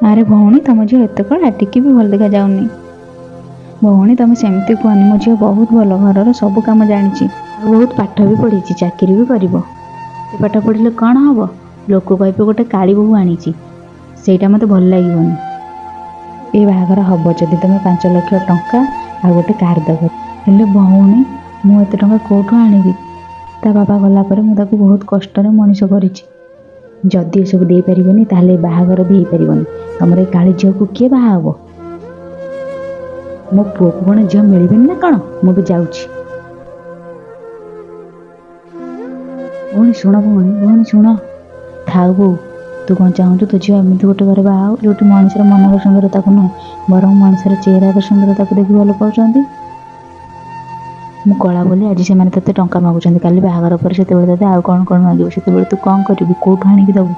ଆରେ ଭଉଣୀ, ତମ ଝିଅ ଏତେ କଳା, ଟିକେ ବି ଭଲ ଦେଖାଯାଉନି। ଭଉଣୀ, ତମେ ସେମିତି କୁହନି, ମୋ ଝିଅ ବହୁତ ଭଲ, ଘରର ସବୁ କାମ ଜାଣିଛି, ଆଉ ବହୁତ ପାଠ ବି ପଢ଼ିଛି, ଚାକିରି ବି କରିବ। ଏତେ ପାଠ ପଢ଼ିଲେ କ'ଣ ହବ? ଲୋକ କହିବେ ଗୋଟେ କାଳି ବୋହୂ ଆଣିଛି, ସେଇଟା ମୋତେ ଭଲ ଲାଗିବନି। ଏ ବାହାଘର ହବ ଯଦି ତମେ 5 ଲକ୍ଷ ଟଙ୍କା ଆଉ ଗୋଟେ କାର୍ ଦେବ। ହେଲେ ଭଉଣୀ, ମୁଁ ଏତେ ଟଙ୍କା କୋଉଠୁ ଆଣିବି? ତା ବାବା ଗଲା ପରେ ମୁଁ ତାକୁ ବହୁତ କଷ୍ଟରେ ମଣିଷ କରିଛି। ଯଦି ଏସବୁ ଦେଇପାରିବନି ତାହେଲେ ଏ ବାହାଘର ବି ହେଇପାରିବନି। ତମର ଏ କାଳି ଝିଅକୁ କିଏ ବାହା ହବ? ମୋ ପୁଅକୁ କ'ଣ ଝିଅ ମିଳିବେନି ନା କ'ଣ? ମୁଁ ବି ଯାଉଛି। ଭଉଣୀ ଶୁଣ, ଭଉଣୀ ଶୁଣ। ଥାଉ ବୋଉ, ତୁ କ'ଣ ଚାହୁଁଛୁ ତୋ ଝିଅ ଏମିତି ଗୋଟେ ଘରେ ବାହା ହଉ ଯୋଉଠି ମଣିଷର ମନର ସୁନ୍ଦରତାକୁ ନୁହେଁ, ବରଂ ମଣିଷର ଚେହେରାର ସୁନ୍ଦରତାକୁ ଦେଖି ଭଲ ପାଉଛନ୍ତି? ମୁଁ କଳା ବୋଲି ଆଜି ସେମାନେ ତୋତେ ଟଙ୍କା ମାଗୁଛନ୍ତି, କାଲି ବାହାଘର ପରେ ସେତେବେଳେ ତୋତେ ଆଉ କ'ଣ ମାଗିବେ, ସେତେବେଳେ ତୁ କ'ଣ କରିବୁ? କୋଉଠୁ ଆଣିକି ଦେବୁ?